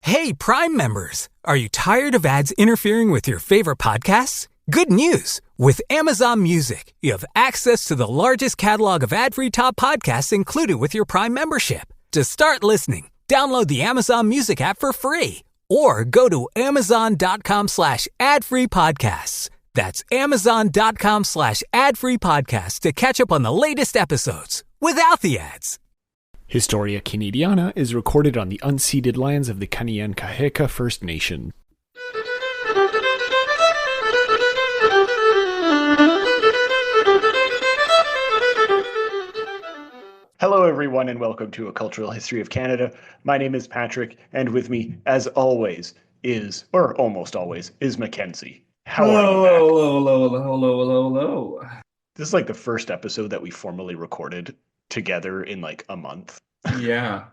Hey, Prime members! Are you tired of ads interfering with your favorite podcasts? Good news! With Amazon Music, you have access to the largest catalog of ad-free top podcasts included with your Prime membership. To start listening, download the Amazon Music app for free or go to amazon.com/ad-free podcasts. That's amazon.com/ad-free podcasts to catch up on the latest episodes without the ads. Historia Canadiana is recorded on the unceded lands of the Kanien'kehá:ka First Nation. Hello, everyone, and welcome to A Cultural History of Canada. My name is Patrick, and with me, as always, or almost always, is Mackenzie. How are you, Mac? Hello. This is like the first episode that we formally recorded together in like a month. Yeah.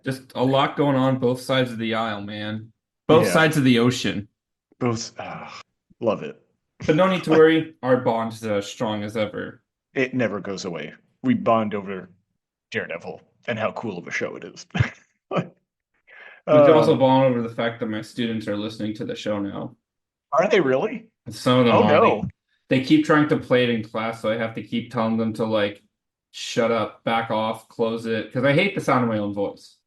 Just a lot going on both sides of the aisle, man. Both sides of the ocean. Love it. But no need to worry. Our bond's as strong as ever. It never goes away. We bond over Daredevil and how cool of a show it is. We can also bond over the fact that my students are listening to the show now. Are they really? Some of them Oh, are. no. They keep trying to play it in class, so I have to keep telling them to like shut up, back off, close it, because I hate the sound of my own voice.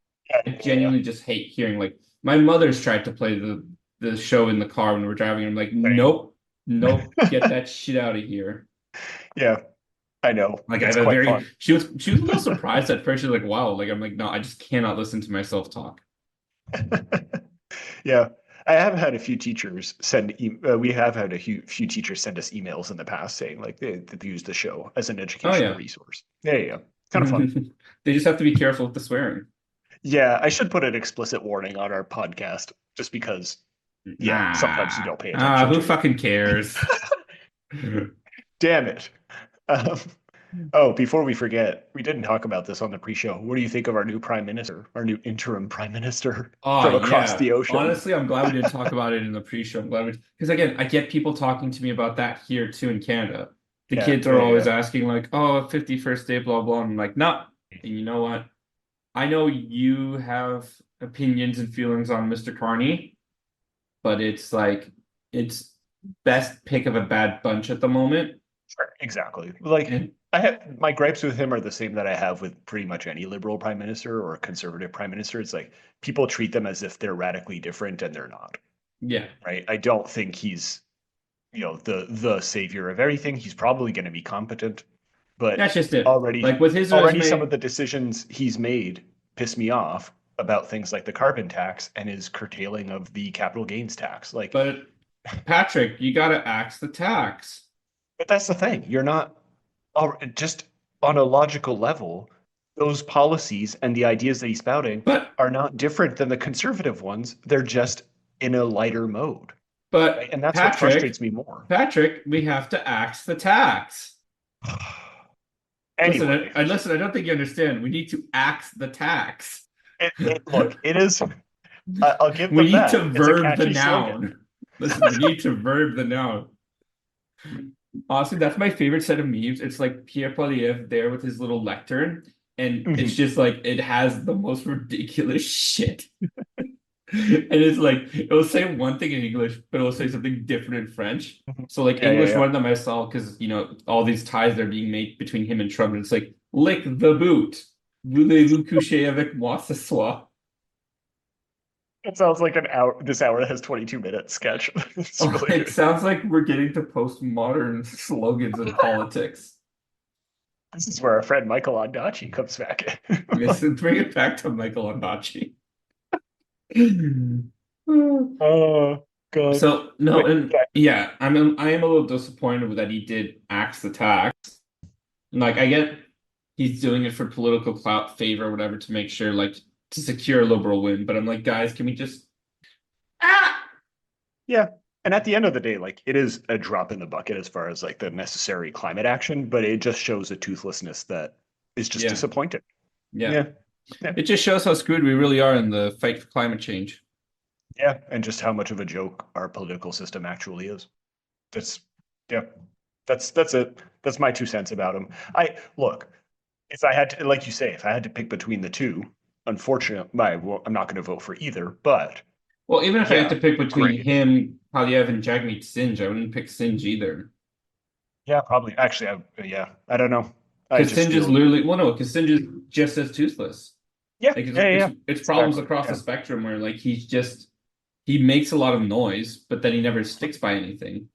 I genuinely just hate hearing, like, my mother's tried to play the show in the car when we're driving, and I'm like, nope, get that shit out of here. Yeah, I know. Like, it's I have a very fun. she was a little surprised at first. She's like, wow, like I'm like, no, I just cannot listen to myself talk. Yeah. I have had a few teachers we have had a few teachers send us emails in the past saying like they've used the show as an educational resource. Yeah. Kind of fun. They just have to be careful with the swearing. Yeah, I should put an explicit warning on our podcast just because, sometimes you don't pay attention. Who fucking cares? Damn it. Before we forget, we didn't talk about this on the pre-show. What do you think of our new prime minister, our new interim prime minister from across the ocean? Honestly, I'm glad we didn't talk about it in the pre-show. I'm glad because again, I get people talking to me about that here too in Canada. The kids are always asking like, "Oh, 51st day, blah blah." And I'm like, "No." And you know what? I know you have opinions and feelings on Mr. Carney, but it's like it's best pick of a bad bunch at the moment. Sure, exactly. Like my gripes with him are the same that I have with pretty much any liberal prime minister or conservative prime minister. It's like people treat them as if they're radically different and they're not. Yeah. Right. I don't think he's, the savior of everything. He's probably going to be competent, but that's just it. Already, like with his resume, some of the decisions he's made piss me off about things like the carbon tax and his curtailing of the capital gains tax. Like, but Patrick, you got to axe the tax. But that's the thing. You're not just on a logical level. Those policies and the ideas that he's spouting are not different than the conservative ones. They're just in a lighter mode. But right? And that's what frustrates me more. Patrick, we have to axe the tax. Anyway, listen, I don't think you understand. We need to axe the tax. Look, it is. I'll give them we need that. to verb the noun. Slogan. Listen, we need to verb the noun. Honestly, that's my favorite set of memes. It's like Pierre Poilievre there with his little lectern, and it's just like it has the most ridiculous shit. And it's like it will say one thing in English, but it will say something different in French. So like English one of them I saw because all these ties that are being made between him and Trump, and it's like lick the boot. Voulez-vous coucher avec moi ce soir? It sounds like an hour. This hour has 22 minutes sketch. It sounds like we're getting to postmodern slogans in politics. This is where our friend Michael Ondaatje comes back in. Listen, bring it back to Michael Ondaatje. Oh god. So no, I am a little disappointed that he did axe the tax. Like I get he's doing it for political clout, favor, whatever, to make sure like to secure a liberal win. But I'm like, guys, can we just Yeah. And at the end of the day, like it is a drop in the bucket as far as like the necessary climate action, but it just shows a toothlessness that is just disappointing. Yeah. It just shows how screwed we really are in the fight for climate change. Yeah, and just how much of a joke our political system actually is. That's it. That's my 2 cents about him. If I had to, like you say, if I had to pick between the two, unfortunate. I'm not going to vote for either, but Well, even if I had to pick between great. him, Polyev, and Jagmeet Singe, I wouldn't pick Singe either. Yeah, probably. Actually, I don't know. I Because just Singe is feel literally, well, no, because Singe is just as toothless. yeah, Like yeah. it's problems Exactly. across the Yeah. spectrum where like he makes a lot of noise, but then he never sticks by anything.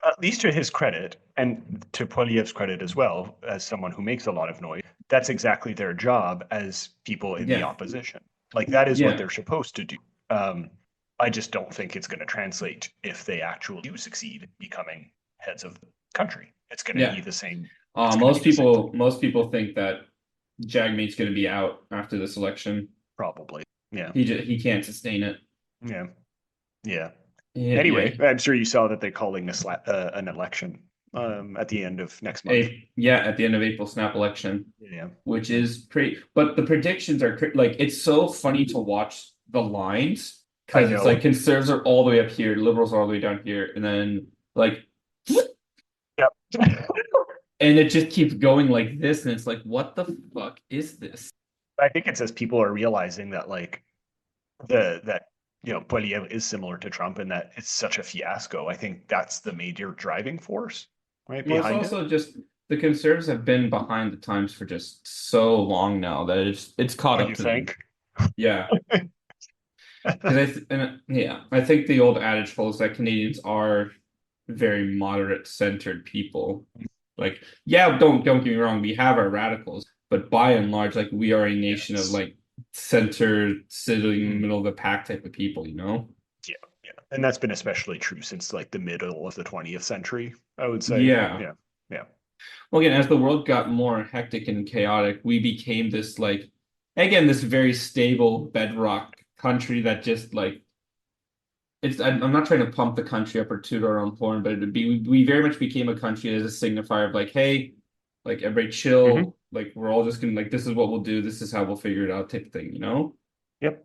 At least to his credit, and to Poilievre's credit as well, as someone who makes a lot of noise, that's exactly their job as people in the Yeah. opposition. Like that is what Yeah. they're supposed to do. I just don't think it's going to translate if they actually do succeed becoming heads of the country. It's going to Yeah. be the same. Most people think that Jagmeet's going to be out after this election. Probably. Yeah. He can't sustain it. Yeah. Yeah. Yeah, Anyway, yeah. I'm sure you saw that they're calling an election at the end of next month. At the end of April, snap election. Yeah. Which is pretty. But the predictions are like it's so funny to watch the lines because it's like conservatives are all the way up here, liberals are all the way down here, and then like. Yep. And it just keeps going like this, and it's like, what the fuck is this? I think it's as people are realizing that like Poilievre is similar to Trump and that it's such a fiasco. I think that's the major driving force, right? Well, it's also just the conservatives have been behind the times for just so long now that it's caught up to them. Yeah. Because I think the old adage holds that Canadians are very moderate centered people. Like, yeah, don't get me wrong, we have our radicals, but by and large, like we are a nation of like center sitting in the middle of the pack type of people, you know? Yeah. And that's been especially true since like the middle of the 20th century, I would say. Yeah. Well, again, as the world got more hectic and chaotic, we became this like, again, this very stable bedrock country that just like I'm not trying to pump the country up or toot our own horn, but we very much became a country as a signifier of like, hey, like everybody chill, like we're all just gonna like this is what we'll do, this is how we'll figure it out type of thing, you know? Yep.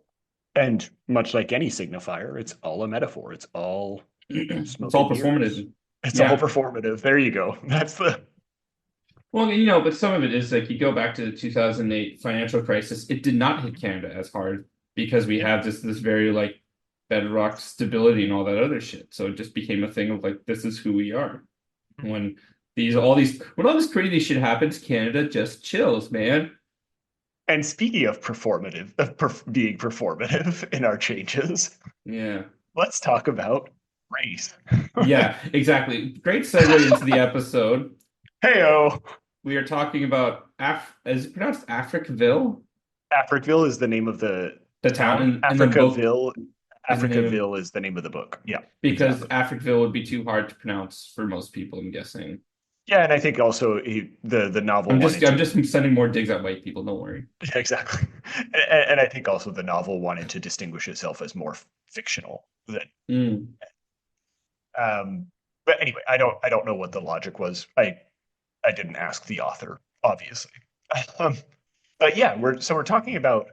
And much like any signifier, it's all a metaphor. It's all it's all performative. It's all performative. There you go. That's the well, but some of it is like you go back to the 2008 financial crisis, it did not hit Canada as hard because we have this very like bedrock stability and all that other shit. So it just became a thing of like this is who we are. When all this crazy shit happens, Canada just chills, man. And speaking of being performative in our changes, let's talk about race. Yeah, exactly. Great segue into the episode. Heyo. We are talking about is it pronounced Africville? Africville is the name of the town. Africaville. Africaville is the name of the book. Yeah. Because Africville would be too hard to pronounce for most people, I'm guessing. Yeah, and I think also the novel. I'm just sending more digs at white people. Don't worry. Yeah, exactly, and I think also the novel wanted to distinguish itself as more fictional than. But anyway, I don't know what the logic was. I didn't ask the author, obviously. But yeah, we're talking about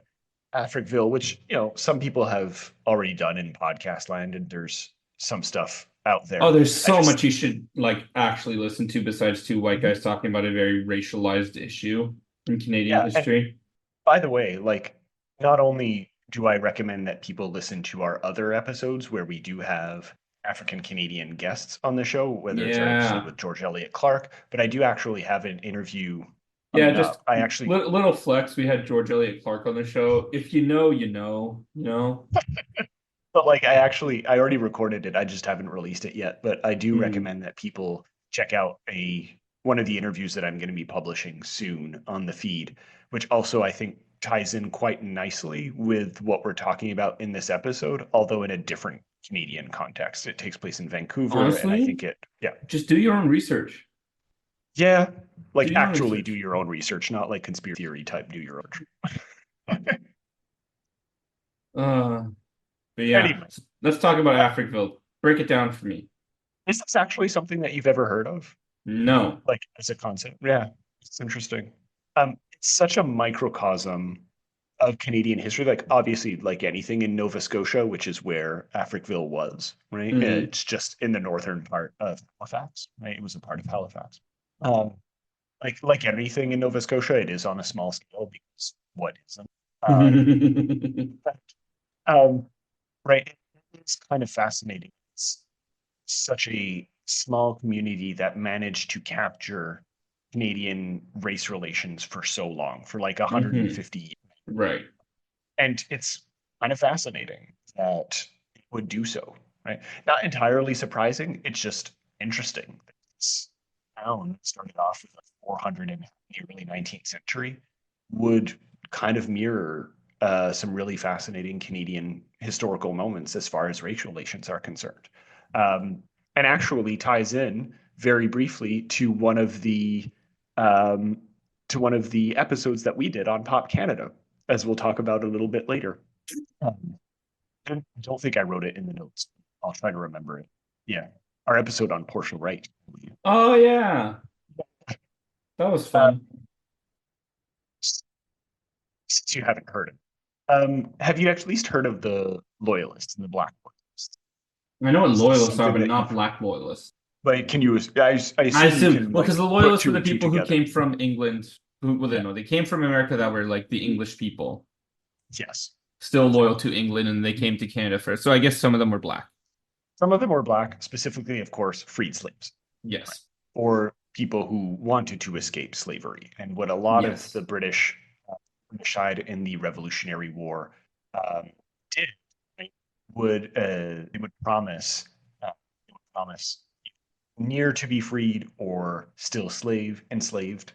Africville, which some people have already done in podcast land, and there's some stuff out there. Oh, there's so much you should like actually listen to besides two white guys talking about a very racialized issue in Canadian history. By the way, like not only do I recommend that people listen to our other episodes where we do have African Canadian guests on the show, whether it's our episode with George Elliott Clark, but I do actually have an interview. Little flex. We had George Elliott Clark on the show. If you know, you know. But like I already recorded it. I just haven't released it yet. But I do recommend that people check out one of the interviews that I'm going to be publishing soon on the feed, which also I think ties in quite nicely with what we're talking about in this episode, although in a different Canadian context. It takes place in Vancouver. Honestly, and I think just do your own research. Yeah. Like actually do your own research, not like conspiracy theory type do your own. But yeah, anyways, let's talk about Africville. Break it down for me. Is this actually something that you've ever heard of? No. Like as a concept? Yeah, it's interesting. It's such a microcosm of Canadian history. Like obviously, like anything in Nova Scotia, which is where Africville was, right? It's just in the northern part of Halifax, right? It was a part of Halifax. Like anything in Nova Scotia, it is on a small scale because what isn't? Um, right. It's kind of fascinating. It's such a small community that managed to capture Canadian race relations for so long, for like 150 years. Right. And it's kind of fascinating that it would do so, right? Not entirely surprising. It's just interesting. This town that started off with like 400 in the early 19th century would kind of mirror some really fascinating Canadian historical moments as far as race relations are concerned. And actually ties in very briefly to um, one of the episodes that we did on Pop Canada, as we'll talk about a little bit later. I don't think I wrote it in the notes. I'll try to remember it. Yeah, our episode on Portia Wright. Oh yeah, that was Uh, fun. since you haven't heard it, have you at least heard of the Loyalists and the Black Loyalists? I know what Is this loyalists are, something but that not you've black loyalists. like? Can you? I I assume you assume, can well, because like the put loyalists were two the and two people who together. came from England. Well, Yeah. no, they came from America that were like the English people, Yes. still loyal to England, and they came to Canada first. So I guess some of them were black. Some of them were black, specifically, of course, freed slaves, Yes. or people who wanted to escape slavery. And what a lot of Yes. the British side in the Revolutionary War did, right, they would promise near to be freed or still enslaved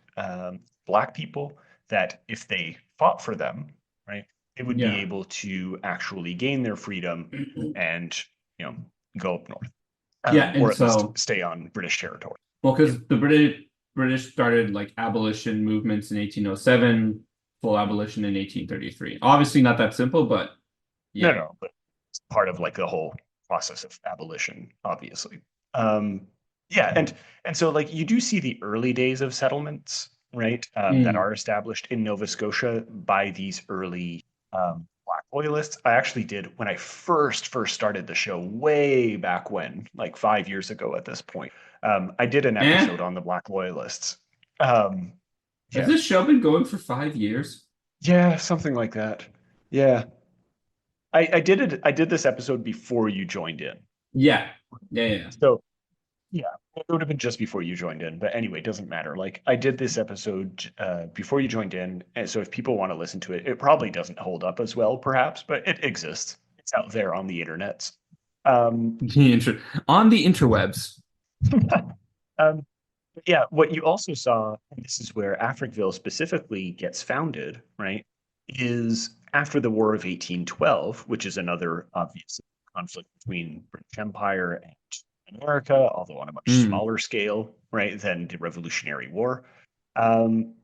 black people, that if they fought for them, right, they would be Yeah. able to actually gain their freedom and go up north, Yeah, or and at least so, stay on British territory. well, because the British started like abolition movements in 1807, full abolition in 1833. Obviously not that simple, but No, yeah. no, but it's part of like the whole process of abolition, obviously. Yeah, and so like you do see the early days of settlements, right, that Mm. are established in Nova Scotia by these early Black loyalists. I actually did when I first started the show way back when, like 5 years ago at this point. I did an Eh? episode on the Black loyalists. Um, Has yeah, this show been going for 5 years? yeah, something like that. Yeah, I did it. I did this episode before you joined in. Yeah. Yeah. So yeah, it would have been just before you joined in. But anyway, it doesn't matter. Like I did this episode before you joined in, and so if people want to listen to it, it probably doesn't hold up as well, perhaps, but it exists. It's out there on the internet. Um, On the interwebs. um, yeah, what you also saw, and this is where Africville specifically gets founded, right, is after the War of 1812, which is another obvious conflict between British Empire and America, although on a much Mm. smaller scale, right, than the Revolutionary War. Um,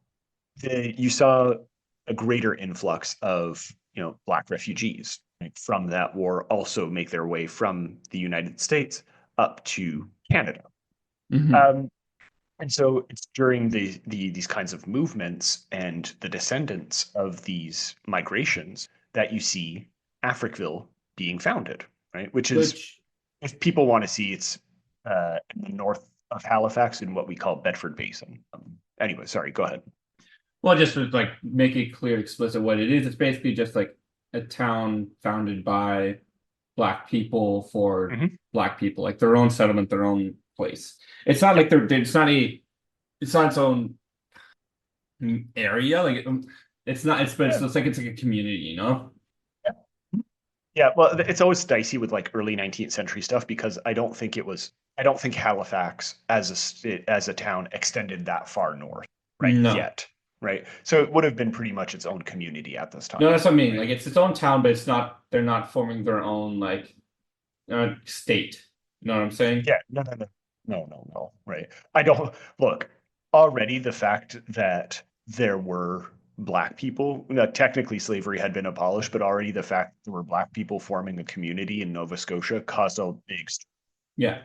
you saw a greater influx of Black refugees, right, from that war also make their way from the United States up to Canada. Mhm. And so it's during these kinds of movements and the descendants of these migrations that you see Africville being founded, right? Which is, Which, if people want to see, it's in the north of Halifax in what we call Bedford Basin. Anyway, sorry, go ahead. well, just to like make it clear, explicit what it is, it's basically just like a town founded by Black people for Mhm. Black people, like their own settlement, their own place. It's not like it's not its own area. Like it's not. But Yeah. it's like it's like a community, you know? Yeah, well, it's always dicey with like early 19th century stuff because I don't think Halifax as a town extended that far north, right? No. Yet, right? So it would have been pretty much its own community at this time. No, that's what I mean. right? Like it's its own town, but it's not. They're not forming their own like state. You know what I'm saying? Yeah, no, right. I don't look, already the fact that there were Black people, technically slavery had been abolished, but already the fact that there were Black people forming a community in Nova Scotia caused a big Yeah.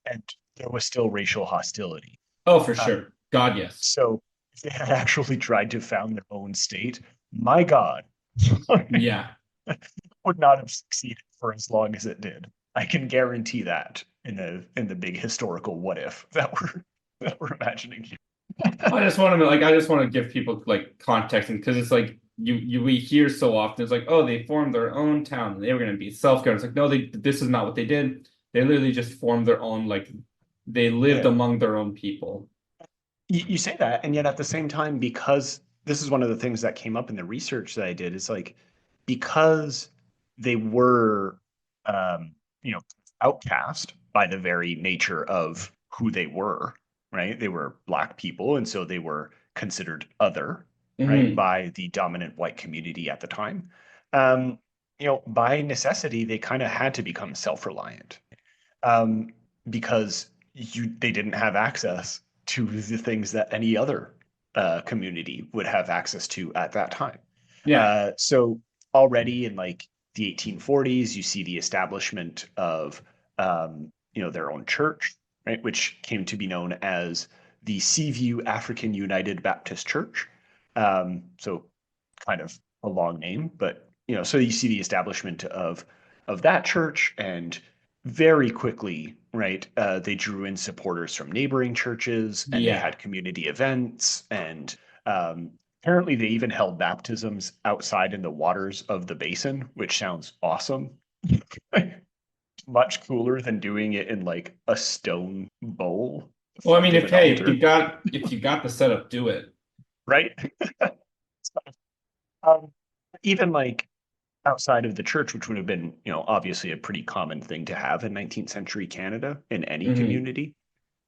and there was still racial hostility. Oh, for sure. God, yes. So if they had actually tried to found their own state, my God, Yeah. would not have succeeded for as long as it did. I can guarantee that in the big historical what if that we're imagining here. I just want to give people like context, and because it's like we hear so often. It's like, oh, they formed their own town. They were going to be self-governed. It's like, no, this is not what they did. They literally just formed their own, like, they lived among their own people. You say that, and yet at the same time, because this is one of the things that came up in the research that I did, is like, because they were, you know, outcast by the very nature of who they were, right? They were Black people, and so they were considered other, right, by the dominant white community at the time. You know, by necessity, they kind of had to become self-reliant, because they didn't have access to the things that any other community would have access to at that time. Yeah. So already in like the 1840s, you see the establishment of you know, their own church, right, which came to be known as the Seaview African United Baptist Church. So kind of a long name, but you know, so you see the establishment of that church, and very quickly, right, they drew in supporters from neighboring churches, and they had community events, and apparently they even held baptisms outside in the waters of the basin, which sounds awesome. Much cooler than doing it in like a stone bowl. Well, I mean, if you got the setup, do it. Right. Even like outside of the church, which would have been, you know, obviously a pretty common thing to have in 19th century Canada in any community.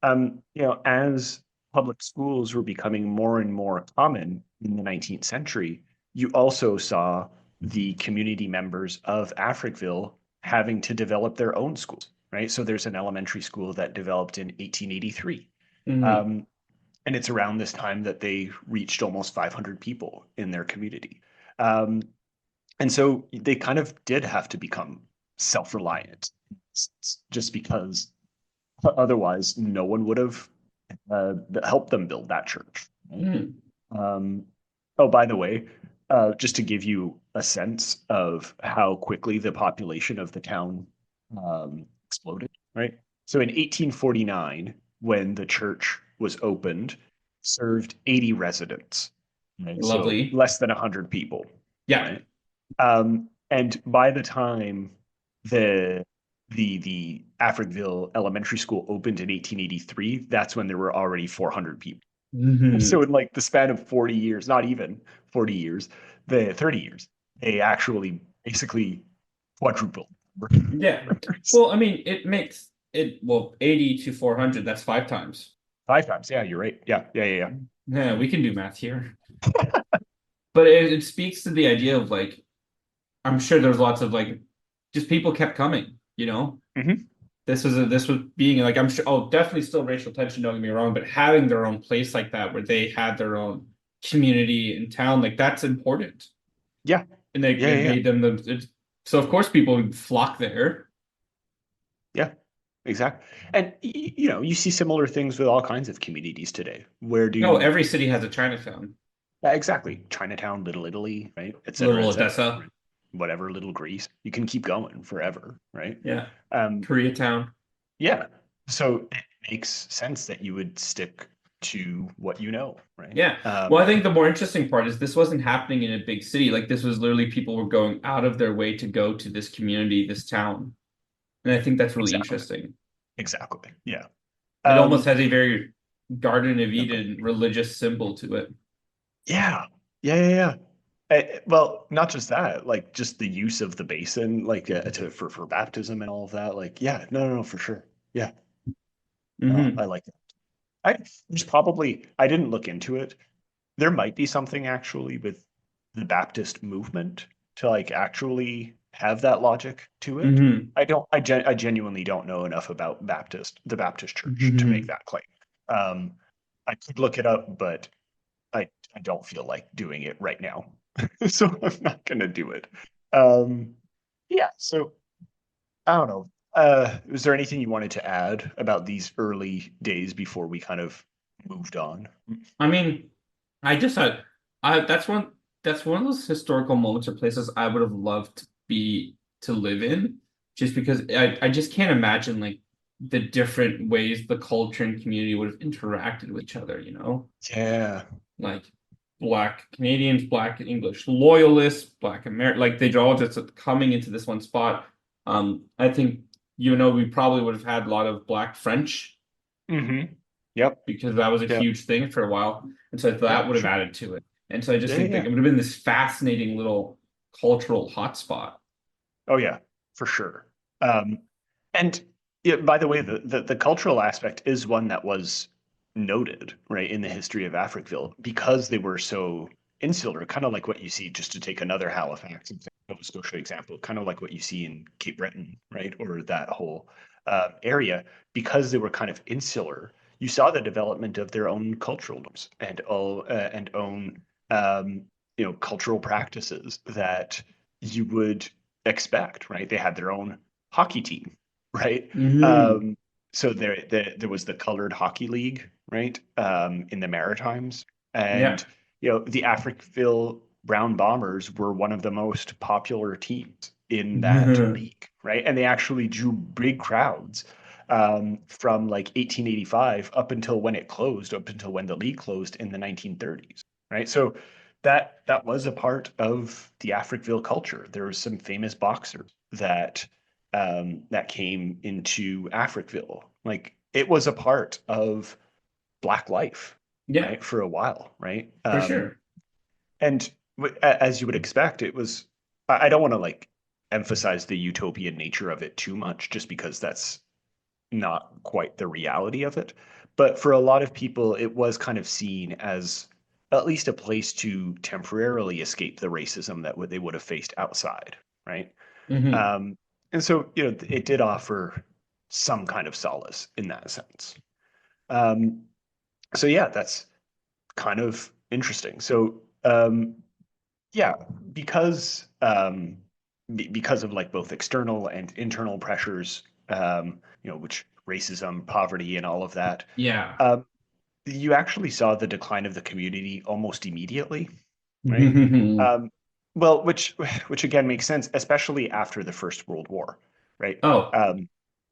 You know, as public schools were becoming more and more common in the 19th century, you also saw the community members of Africville having to develop their own schools, right? So there's an elementary school that developed in 1883. And it's around this time that they reached almost 500 people in their community. And so they kind of did have to become self-reliant, just because otherwise no one would have helped them build that church. Oh, by the way, just to give you a sense of how quickly the population of the town exploded, right? So in 1849, when the church was opened, served 80 residents. Right? Lovely. So less than 100 people. Yeah. Right? And by the time the Africville Elementary School opened in 1883, that's when there were already 400 people. So in like the span of 40 years, not even 40 years, the 30 years, they actually basically quadrupled. Yeah. Well, I mean, it makes it, well, 80 to 400, that's 5 times. 5 times. Yeah, you're right. Yeah. Yeah, we can do math here. But it speaks to the idea of like, I'm sure there's lots of like, just people kept coming, you know? This was being like, I'm sure, oh, definitely still racial tension, don't get me wrong, but having their own place like that, where they had their own community in town, like that's important. Yeah. And they made them so of course people would flock there. Yeah, exactly. And you know, you see similar things with all kinds of communities today. Every city has a Chinatown. Exactly. Chinatown, Little Italy, right? Et cetera, Little et cetera. Odessa. Whatever, Little Greece. You can keep going forever, right? Yeah. Koreatown. Yeah. So it makes sense that you would stick to what you know, right? Yeah. Well, I think the more interesting part is this wasn't happening in a big city. Like this was literally people were going out of their way to go to this community, this town. And I think that's really interesting. Exactly. Yeah. It almost has a very Garden of Eden religious symbol to it. Yeah. Well, not just that, like just the use of the basin, like for baptism and all of that. Like, yeah, no, for sure. Yeah. I like that. I didn't look into it. There might be something actually with the Baptist movement to like actually have that logic to it. I genuinely don't know enough about the Baptist church to make that claim. I could look it up, but I don't feel like doing it right now. So I'm not going to do it. Yeah. So I don't know. Was there anything you wanted to add about these early days before we kind of moved on? I mean, I just had that's one of those historical moments or places I would have loved to live in, just because I just can't imagine like the different ways the culture and community would have interacted with each other, you know? Yeah. Like Black Canadians, Black English loyalists, Black American, like they're all just coming into this one spot. I think, we probably would have had a lot of Black French Mm-hmm. Yep. because that was a Yep. huge thing for a while. And so that Yep. would have Sure. added to it. And so I just Yeah. think that Yeah. it would have been this fascinating little cultural hotspot. Oh yeah, for sure. And yeah, by the way, the cultural aspect is one that was noted, right, in the history of Africville because they were so insular, kind of like what you see, just to take another Halifax Nova Scotia example, kind of like what you see in Cape Breton, right, or that whole area, because they were kind of insular. You saw the development of their own cultural norms and own cultural practices that you would expect, right? They had their own hockey team, right? Mm-hmm. So there was the Colored Hockey League, right? In the Maritimes, Yeah. and the Africville Brown Bombers were one of the most popular teams in that league, right? And they actually drew big crowds from like 1885 up until when it closed, up until when the league closed in the 1930s, right? So that was a part of the Africville culture. There was some famous boxers that came into Africville. Like it was a part of Black life, Yeah, right, for a while, right? for sure. And as you would expect, it was. I don't want to like emphasize the utopian nature of it too much, just because that's not quite the reality of it. But for a lot of people, it was kind of seen as at least a place to temporarily escape the racism that they would have faced outside, right? Mm-hmm. And so, it did offer some kind of solace in that sense. Um, so yeah, that's kind of interesting. So yeah, because because of like both external and internal pressures, which racism, poverty, and all of that, Yeah. um, you actually saw the decline of the community almost immediately, right? Um, well, which again makes sense, especially after the First World War, right? Oh, Um,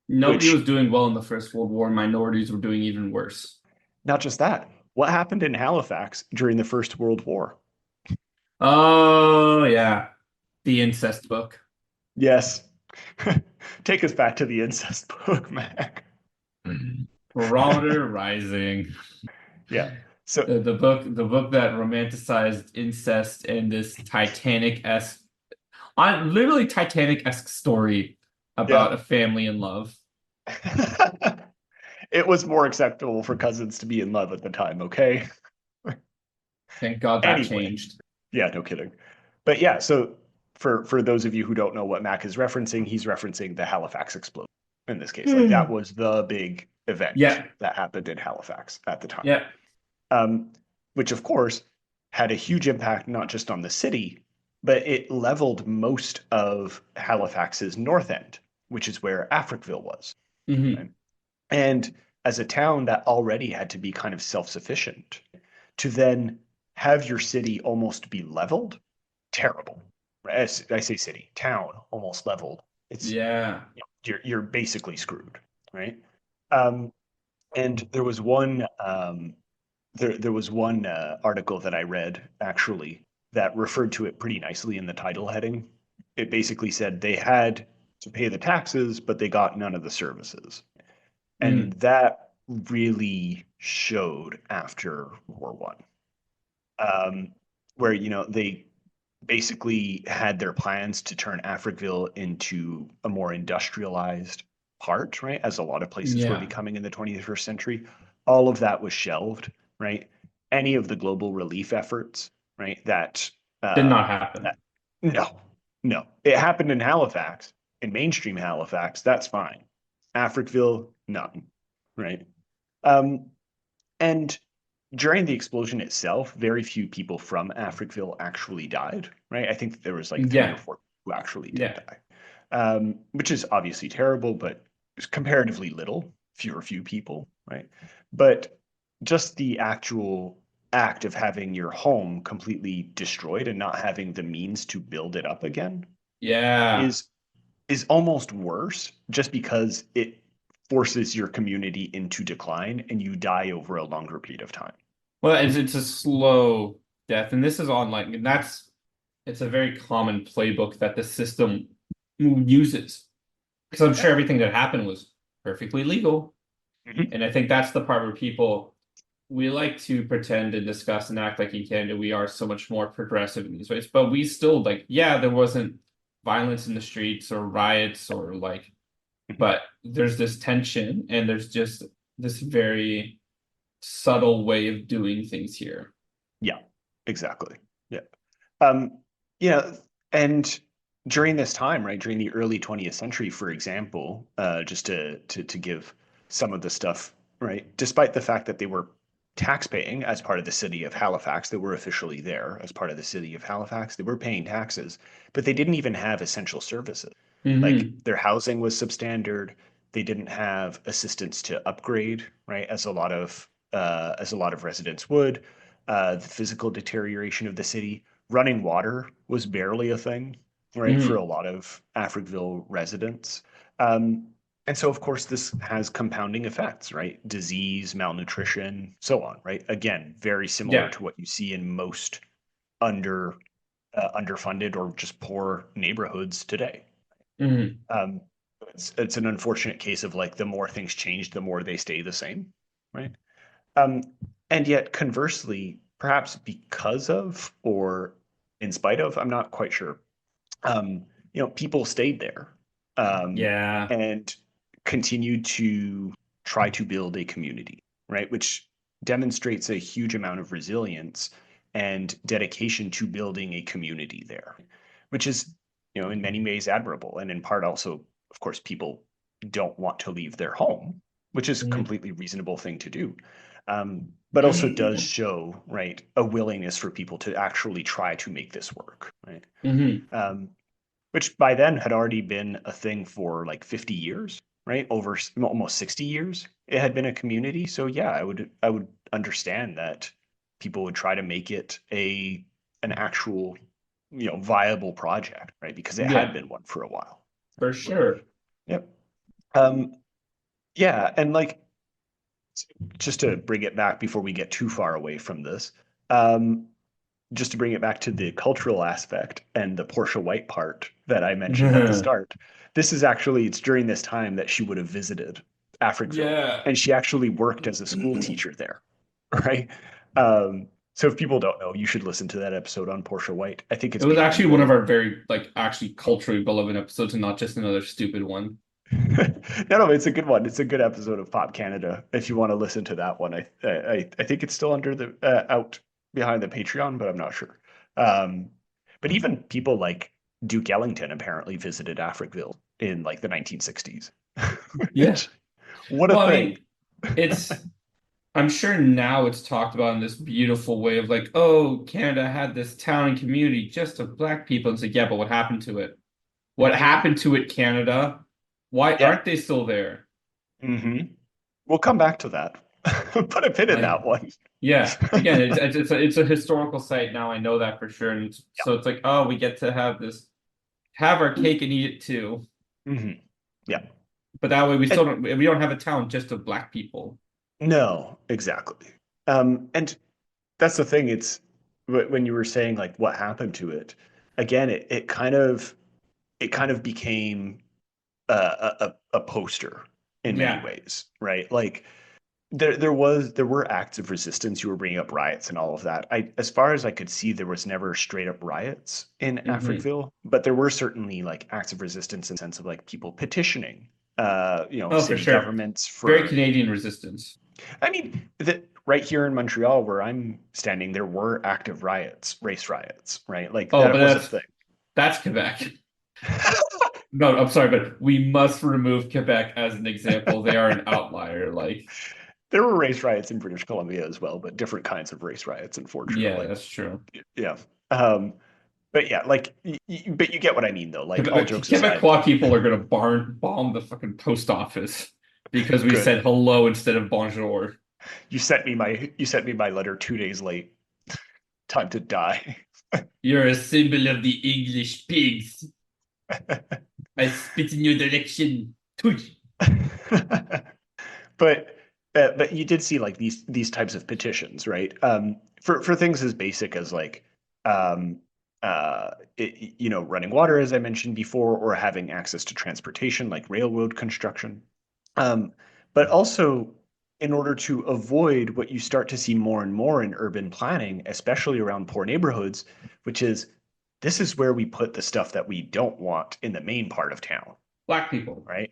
nobody was which doing well in the First World War. Minorities were doing even worse. not just that, what happened in Halifax during the First World War? Oh, yeah. The incest book. Yes. Take us back to the incest book, Mac. Barometer Rising. Yeah. So The book that romanticized incest and this Titanic-esque, literally Titanic-esque story yeah. about a family in love. It was more acceptable for cousins to be in love at the time, okay? Thank God that Anyway. changed. Yeah, no kidding. But yeah, so for those of you who don't know what Mac is referencing, he's referencing the Halifax explosion in this case. Like that was the big event Yeah, that happened in Halifax at the time. yeah. Which of course had a huge impact not just on the city, but it leveled most of Halifax's north end, which is where Africville was. Hmm. Right? And as a town that already had to be kind of self-sufficient, to then have your city almost be leveled, terrible. As I say city, town almost leveled. It's Yeah. you're basically screwed, right? Um, and there was one there was one article that I read actually that referred to it pretty nicely in the title heading. It basically said they had to pay the taxes, but they got none of the services. And Mm. that really showed after World War I, where they basically had their plans to turn Africville into a more industrialized part, right? As a lot of places were Yeah. becoming in the 21st century. All of that was shelved, right? Any of the global relief efforts, right? Did not That happen. no, no, it happened in Halifax, in mainstream Halifax. That's fine. Africville, none, right? Um, and during the explosion itself, very few people from Africville actually died, right? I think that there was like three or Yeah. four who actually did Yeah. die, which is obviously terrible, but it's comparatively little, few people, right? But just the actual act of having your home completely destroyed and not having the means to build it up again Yeah. is is almost worse just because it forces your community into decline and you die over a longer period of time. Well, it's a slow death. And this is online, and it's a very common playbook that the system uses. Because I'm sure everything that happened was perfectly legal. And I think that's the part where we like to pretend and discuss and act like in Canada we are so much more progressive in these ways. But we still there wasn't violence in the streets or riots or but there's this tension and there's just this very subtle way of doing things here. Yeah, exactly. Yeah. And during this time, right, during the early 20th century, for example, just to give some of the stuff, right, despite the fact that they were tax-paying as part of the city of Halifax, they were officially there as part of the city of Halifax, they were paying taxes, but they didn't even have essential services. Like their housing was substandard. They didn't have assistance to upgrade, right, as a lot of residents would. The physical deterioration of the city, running water was barely a thing, right, for a lot of Africville residents. And so, of course, this has compounding effects, right? Disease, malnutrition, so on, right? Again, very similar to what you see in most underfunded or just poor neighborhoods today. It's an unfortunate case of the more things change, the more they stay the same, right? And yet, conversely, perhaps because of or in spite of, I'm not quite sure, people stayed there and continued to try to build a community, right? Which demonstrates a huge amount of resilience and dedication to building a community there, which is, in many ways admirable. And in part also, of course, people don't want to leave their home, which is a completely reasonable thing to do. But also does show, right, a willingness for people to actually try to make this work, right? Which by then had already been a thing for 50 years, right? Over almost 60 years, it had been a community. So yeah, I would understand that people would try to make it an actual, viable project, right? Because it had been one for a while. For sure. Yep. Yeah, and just to bring it back before we get too far away from this, just to bring it back to the cultural aspect and the Portia White part that I mentioned at the start. This is it's during this time that she would have visited Africville, and she actually worked as a school teacher there, right? So if people don't know, you should listen to that episode on Portia White. I think it was actually one of our very actually culturally beloved episodes, and not just another stupid one. No, it's a good one. It's a good episode of Pop Canada. If you want to listen to that one, I think it's still under the out behind the Patreon, but I'm not sure. But even people like Duke Ellington apparently visited Africville in the 1960s. Yes. What a thing. I mean, I'm sure now it's talked about in this beautiful way of oh, Canada had this town and community just of Black people. It's but what happened to it? What happened to it, Canada? Why aren't they still there? We'll come back to that. Put a pin in that one. Yeah. Again, it's a historical site now. I know that for sure. And so it's oh, we get to have our cake and eat it too. Yeah. But that way we don't have a town just of Black people. No, exactly. And that's the thing. It's when you were saying what happened to it. Again, it kind of became a poster in many ways, right? There were acts of resistance. You were bringing up riots and all of that. As far as I could see, there was never straight up riots in Africville, but there were certainly acts of resistance in the sense of city petitioning, city governments for very Canadian resistance. I mean, right here in Montreal, where I'm standing, there were active riots, race riots, right? That was a thing. That's Quebec. No, I'm sorry, but we must remove Quebec as an example. They are an outlier. There were race riots in British Columbia as well, but different kinds of race riots, unfortunately. Yeah, that's true. Yeah. But yeah, but you get what I mean, though. All jokes aside, Quebecois people are going to bomb the fucking post office because we said hello instead of bonjour. You sent me my letter 2 days late. Time to die. You're a symbol of the English pigs. I spit in your direction. But you did see these types of petitions, right? for things as basic as like um, running water, as I mentioned before, or having access to transportation like railroad construction. Um, but also in order to avoid what you start to see more and more in urban planning, especially around poor neighborhoods, which is this is where we put the stuff that we don't want in the main part of town, Black people. right?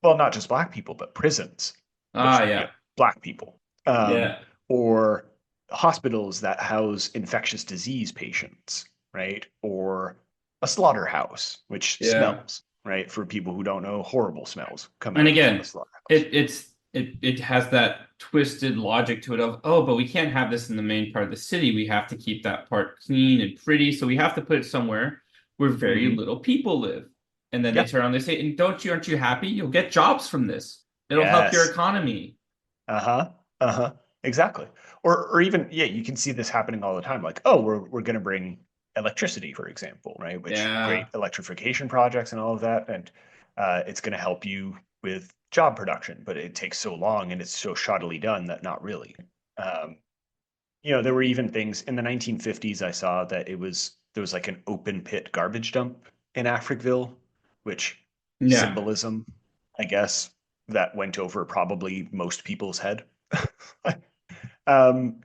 Well, not just black people, but prisons, which Yeah. black people, Yeah. or hospitals that house infectious disease patients, right? Or a slaughterhouse, which Yeah. smells, right? For people who don't know, horrible smells come And out of again, a slaughterhouse. it has that twisted logic to it of, oh, but we can't have this in the main part of the city. We have to keep that part clean and pretty. So we have to put it somewhere where very little people live. And then they turn around and they say, and aren't you happy? You'll get jobs from this. It'll help your economy. Uh-huh. Uh-huh. Exactly. Or even, you can see this happening all the time. Like, oh, we're gonna bring electricity, for example, right? Which great electrification projects and all of that. And it's gonna help you with job production, but it takes so long and it's so shoddily done that not really. Um, there were even things in the 1950s I saw that there was like an open pit garbage dump in Africville, which symbolism, I guess, that went over probably most people's head. um,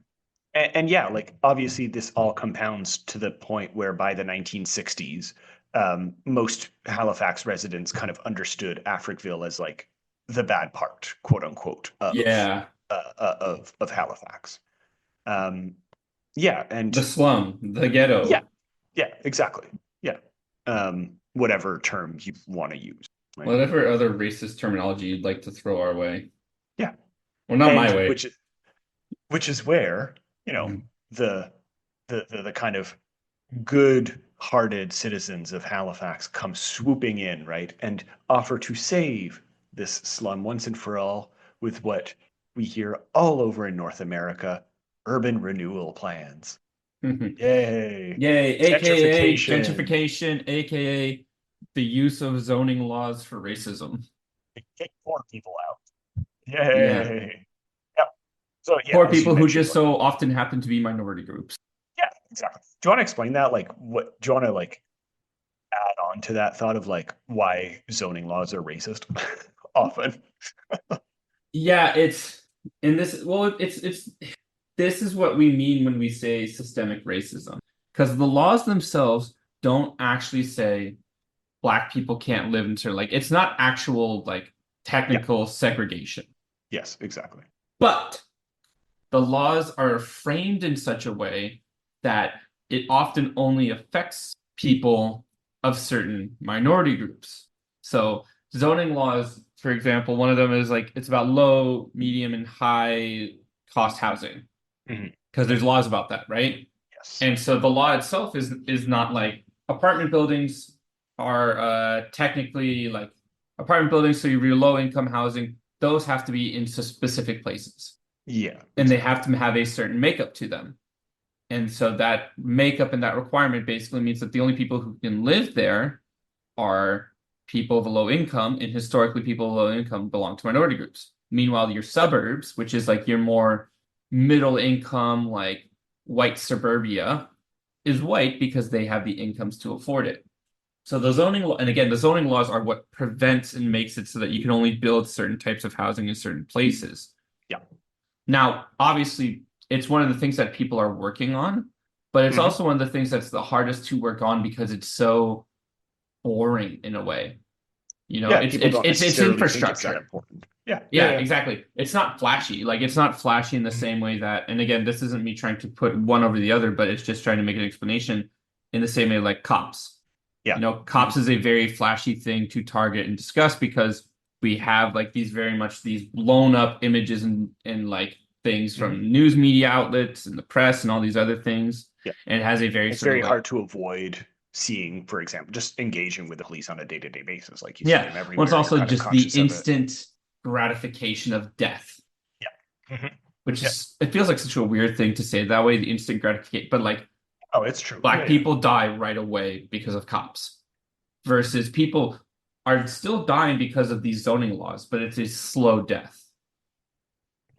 like obviously this all compounds to the point where by the 1960s, most Halifax residents kind of understood Africville as like the bad part, quote unquote, of Halifax. And the slum, the ghetto. Yeah, exactly. Yeah. Whatever term you want to use. Right? Whatever other racist terminology you'd like to throw our way. Yeah. Well, not my way. Which is where, the kind of good-hearted citizens of Halifax come swooping in, right, and offer to save this slum once and for all with what we hear all over in North America, urban renewal plans. Yay! AKA gentrification, AKA the use of zoning laws for racism. Kick poor people out. Yay! Yeah. So poor people who just so often happen to be minority groups. Yeah, exactly. Do you want to explain that? Like, what do you want to like add on to that thought of like why zoning laws are racist often? Yeah, it's this is what we mean when we say systemic racism, because the laws themselves don't actually say Black people can't live in certain, like, it's not actual like technical segregation. Yes, exactly. But the laws are framed in such a way that it often only affects people of certain minority groups. So zoning laws, for example, one of them is like it's about low, medium, and high cost housing, because there's laws about that, right? Yes. And so the law itself is not like apartment buildings are technically like apartment buildings. So your low income housing, those have to be in specific places. Yeah. And they have to have a certain makeup to them. And so that makeup and that requirement basically means that the only people who can live there are people of low income, and historically people of low income belong to minority groups. Meanwhile, your suburbs, which is like your more middle income, like white suburbia, is white because they have the incomes to afford it. So the zoning law, and again, the zoning laws are what prevents and makes it so that you can only build certain types of housing in certain places. Yeah. Now, obviously, it's one of the things that people are working on, but it's also one of the things that's the hardest to work on because it's so boring in a way. It's infrastructure. Yeah, exactly. It's not flashy. Like, it's not flashy in the same way that, and again, this isn't me trying to put one over the other, but it's just trying to make an explanation in the same way like cops. Yeah. Cops is a very flashy thing to target and discuss because we have like these very much these blown up images and like things from news media outlets and the press and all these other things. Yeah. And it has a it's very hard to avoid seeing, for example, just engaging with the police on a day-to-day basis, like you see them everywhere. Well, it's also just the instant gratification of death. Yeah. Which is, it feels like such a weird thing to say that way, the instant gratification, but like, oh, it's true. Black people die right away because of cops, versus people are still dying because of these zoning laws, but it's a slow death.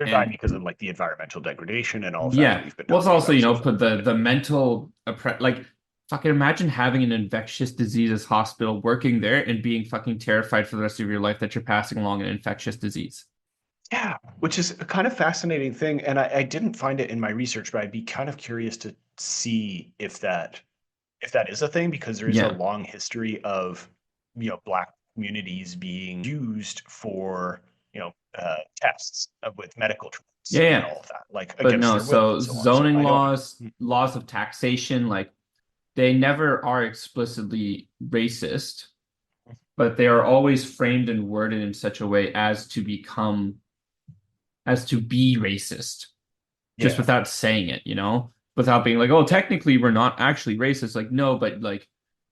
They're dying because of like the environmental degradation and all of that Yeah. we've been Well, it's talking also, about you so know, far. put the mental like fucking imagine having an infectious diseases hospital working there and being fucking terrified for the rest of your life that you're passing along an infectious disease. Yeah, which is a kind of fascinating thing, and I didn't find it in my research, but I'd be kind of curious to see if that is a thing because there is a Yeah. long history of black communities being used for tests with medical treatments Yeah, and yeah. all of that, like But against no, their will so and so on. So zoning I don't. laws, laws of taxation, like they never are explicitly racist, but they are always framed and worded in such a way as to be racist, just Yeah, without saying it, you know? Without being like, oh, technically we're not actually racist. Like, no, but like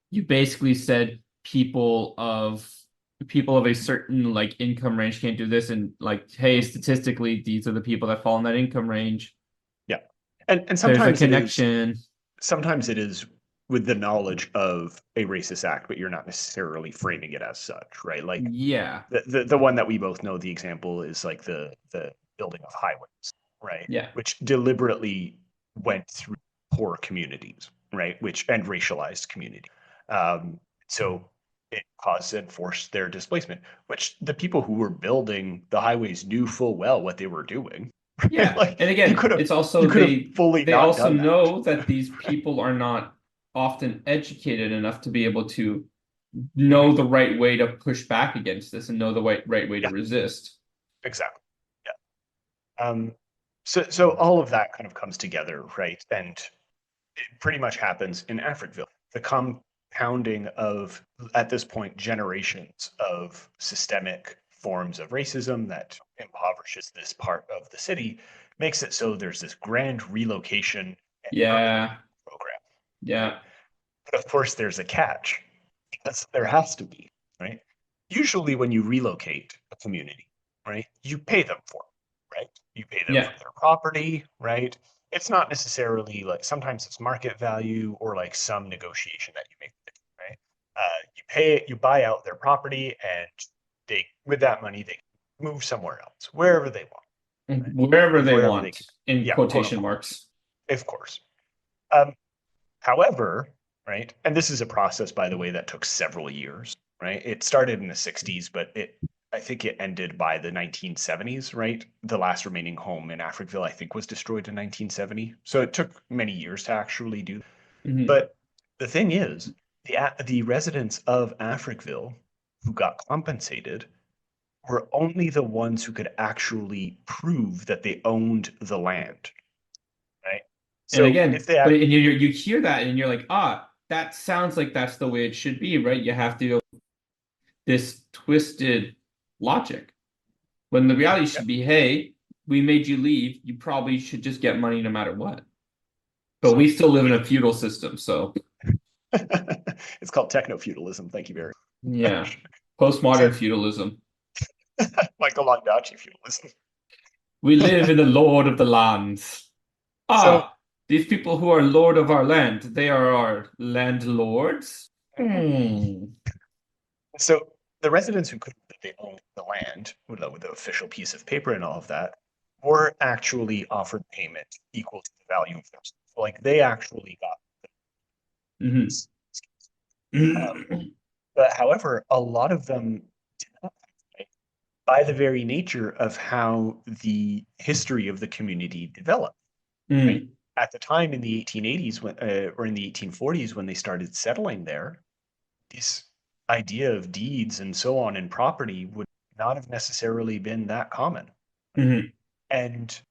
you basically said people of a certain like income range can't do this, and like, hey, statistically, these are the people that fall in that income range. yeah, and There's a connection. sometimes it is with the knowledge of a racist act, but you're not necessarily framing it as such, right? Like Yeah. the one that we both know, the example is like the building of highways, right? Yeah. Which deliberately went through poor communities, right? Which and racialized community. So it caused and forced their displacement, which the people who were building the highways knew full well what they were doing. Right? Yeah. Like And again, it's you also could have fully they not also done that. know that these people are not often educated enough to be able to know the right way to push back against this and know the right way to Yeah, resist. exactly. Yeah. So all of that kind of comes together, right? And it pretty much happens in Africville. The compounding of, at this point, generations of systemic forms of racism that impoverishes this part of the city makes it so there's this grand relocation and urban Yeah. renewal program, right? Yeah. But of course, there's a catch, because there has to be, right? Usually, when you relocate a community, right, you pay them for it, right? You pay them Yeah. for their property, right? It's not necessarily like sometimes it's market value or like some negotiation that you make, right? You buy out their property, and they, with that money, they move somewhere else, wherever they want, right? Wherever they Wherever they want, can, in yeah, quote quotation unquote, marks. of course. Um, However, right, and this is a process, by the way, that took several years, right? It started in the 60s, but I think it ended by the 1970s, right? The last remaining home in Africville, I think, was destroyed in 1970. So it took many years to actually do. Mhm. But the thing is, the residents of Africville who got compensated were only the ones who could actually prove that they owned the land, right? And So if again, they but had, and you hear that and you're like, ah, that sounds like that's the way it should be, right? You have to go this twisted logic. When the reality yeah, should be, hey, we made you leave. You probably should just get money no matter what. But so we still live in a feudal system, so it's called techno feudalism. Thank you very yeah. much. Postmodern So, feudalism. Michael Londaci feudalism. We live in the lord of the lands. So, Ah, these people who are lord of our land, they are our landlords. Hmm. so the residents who could that they owned the land with the official piece of paper and all of that were actually offered payment equal to the value of their. So, like they actually got Mhm. this. But however, a lot of them did not, right? By the very nature of how the history of the community developed. Right? Mm. At the time in the 1880s or in the 1840s when they started settling there, this idea of deeds and so on and property would not have necessarily been that common. Mhm. And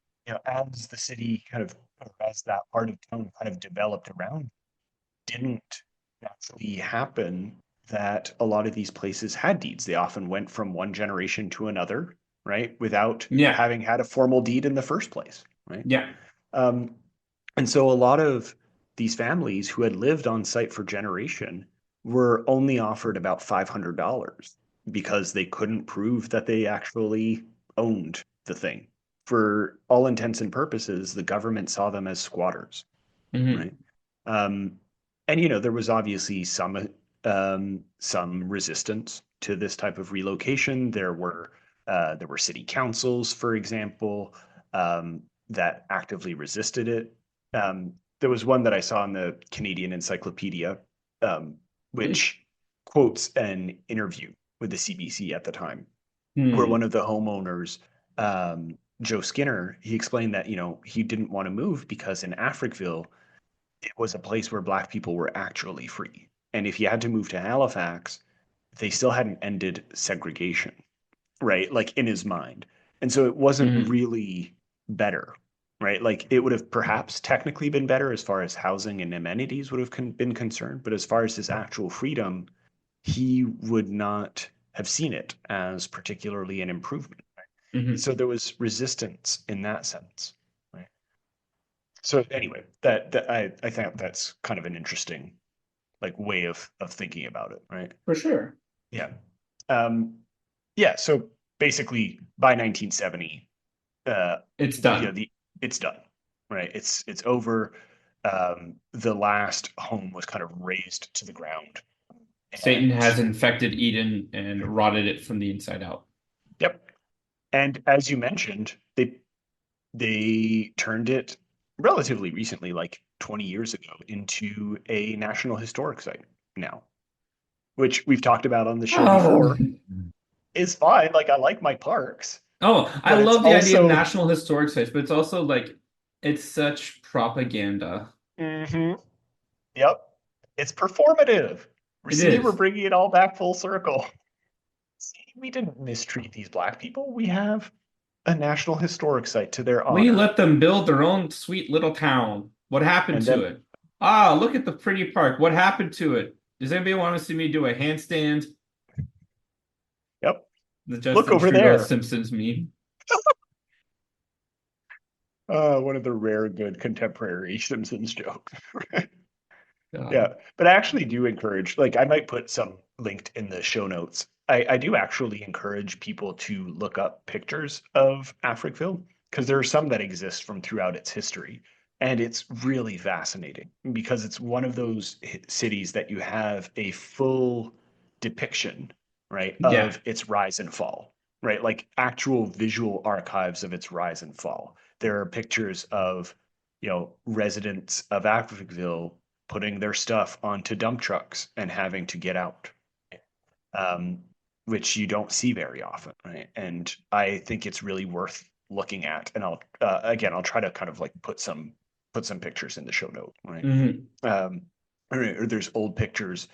as the city kind of, or as that part of town kind of developed around, didn't naturally happen that a lot of these places had deeds. They often went from one generation to another, right, without Yeah. having had a formal deed in the first place, right? Yeah. Um, and so a lot of these families who had lived on site for generation were only offered about $500 because they couldn't prove that they actually owned the thing. For all intents and purposes, the government saw them as squatters, Mhm. right? Um, and there was obviously some resistance to this type of relocation. There were city councils, for example, that actively resisted it. There was one that I saw in the Canadian Encyclopedia, which quotes an interview with the CBC at the time, where one of the homeowners, Joe Skinner, he explained that, he didn't want to move because in Africville, it was a place where Black people were actually free. And if you had to move to Halifax, they still hadn't ended segregation, right? Like in his mind. And so it wasn't really better, right? Like it would have perhaps technically been better as far as housing and amenities would have been concerned. But as far as his actual freedom, he would not have seen it as particularly an improvement. Right? So there was resistance in that sense. Right? So anyway, that I think that's kind of an interesting way of thinking about it, right? For sure. Yeah. Yeah, so basically by 1970, it's done. It's done, right? It's over. The last home was kind of razed to the ground. Satan has infected Eden and rotted it from the inside out. Yep. And as you mentioned, they turned it relatively recently, like 20 years ago, into a National Historic Site now, which we've talked about on the show before. Is fine. Like I like my parks. Oh, I love the idea of National Historic Sites, but it's also it's such propaganda. Yep. It's performative. We're bringing it all back full circle. See, we didn't mistreat these Black people. We have a National Historic Site to their honor. We let them build their own sweet little town. What happened to it? Look at the pretty park. What happened to it? Does anybody want to see me do a handstand? Yep. Look over there. Simpsons meme. One of the rare good contemporary Simpsons jokes. Yeah, but I actually do encourage, I might put some linked in the show notes. I do actually encourage people to look up pictures of Africville because there are some that exist from throughout its history. And it's really fascinating because it's one of those cities that you have a full depiction, right, of its rise and fall, right? Like actual visual archives of its rise and fall. There are pictures of, residents of Africville putting their stuff onto dump trucks and having to get out, which you don't see very often, right? And I think it's really worth looking at. And I'll try to kind of put some pictures in the show note, right? Or there's old pictures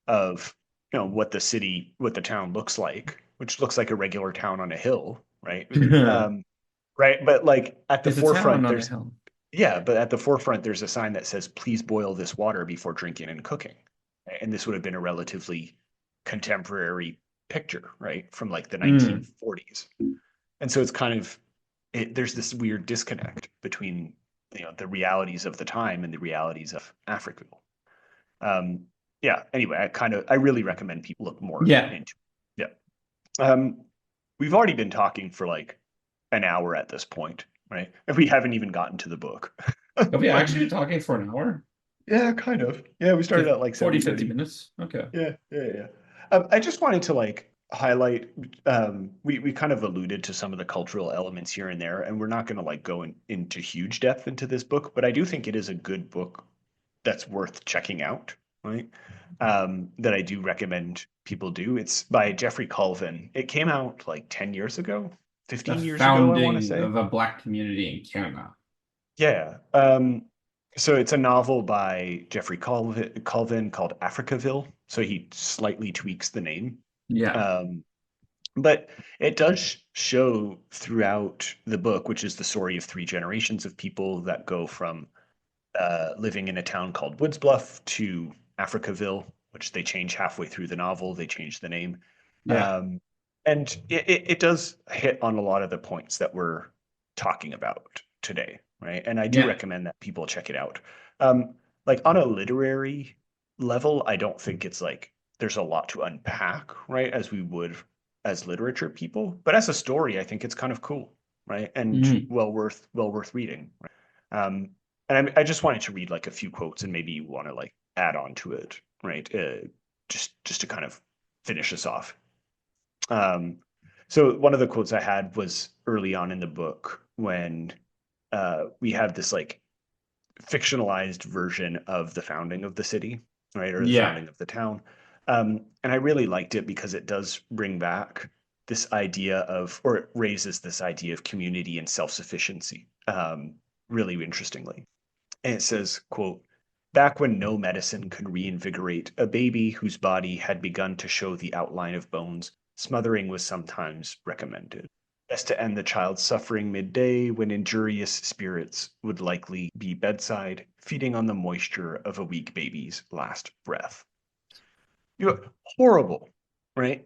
of what the town looks like, which looks like a regular town on a hill, right? Right, but at the forefront there's but at the forefront there's a sign that says please boil this water before drinking and cooking, right? And this would have been a relatively contemporary picture, right, from the 1940s. And so it's kind of there's this weird disconnect between the realities of the time and the realities of Africville. Anyway, I really recommend people look more into it. We've already been talking for an hour at this point, right? And we haven't even gotten to the book. Have we actually been talking for an hour? Yeah, kind of. Yeah, we started at 40, 50 minutes. Okay. Yeah. I just wanted to highlight, we kind of alluded to some of the cultural elements here and there, and we're not going to go into huge depth into this book, but I do think it is a good book that's worth checking out, right? That I do recommend people do. It's by Jeffrey Colvin. It came out 10 years ago, 15 years ago, I want to say. Of a Black community in Canada. Yeah. So it's a novel by Jeffrey Colvin called Africaville. So he slightly tweaks the name. Yeah. But it does show throughout the book, which is the story of 3 generations of people that go from living in a town called Woods Bluff to Africaville, which they change halfway through the novel. They change the name. Yeah. And it does hit on a lot of the points that we're talking about today, right? And I do recommend that people check it out. On a literary level, I don't think it's there's a lot to unpack, right? As we would as literature people, but as a story, I think it's kind of cool, right? And well worth reading. Right? And I just wanted to read a few quotes, and maybe you want to add on to it, right? Just to kind of finish us off. So one of the quotes I had was early on in the book when we have this like fictionalized version of the founding of the city, right, or the Yeah. founding of the town. And I really liked it because it does bring back this idea of, or it raises this idea of community and self-sufficiency, really interestingly. And it says, quote, back when no medicine could reinvigorate a baby whose body had begun to show the outline of bones, smothering was sometimes recommended. Best to end the child's suffering midday when injurious spirits would likely be bedside, feeding on the moisture of a weak baby's last breath. Horrible, right?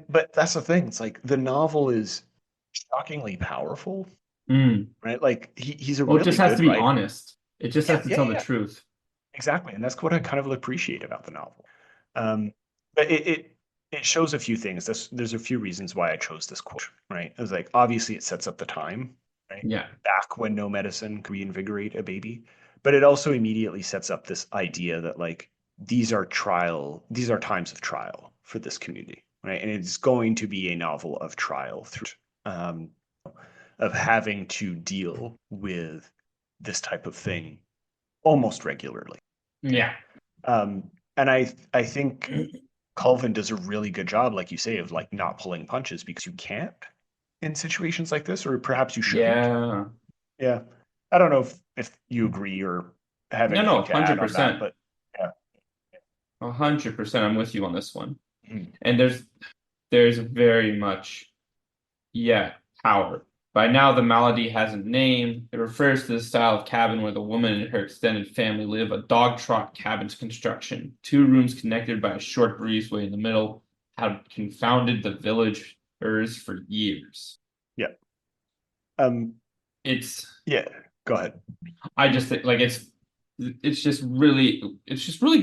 But that's the thing. It's like the novel is shockingly powerful, right? Like he's a Well, it really just has good to be writer. honest. It just has to tell the truth. Exactly, and that's what I kind of appreciate about the novel. But it shows a few things. There's a few reasons why I chose this quote, right? It was like, obviously it sets up the time, right? Yeah. Back when no medicine could reinvigorate a baby, but it also immediately sets up this idea that like these are times of trial for this community, right? And it's going to be a novel of trial through, of having to deal with this type of thing almost regularly. Yeah. And I think Colvin does a really good job, like you say, of like not pulling punches because you can't in situations like this, or perhaps you shouldn't. Yeah. Yeah. I don't know if you agree or have No, anything to add on that, 100%. but yeah. 100%. I'm with you on this one. Mhm. And there's very much, power. By now, the malady has a name. It refers to the style of cabin where the woman and her extended family live, a dog trot cabin's construction. 2 rooms connected by a short breezeway in the middle have confounded the villagers for years. Yeah. It's Yeah. Go ahead. I just think like it's just really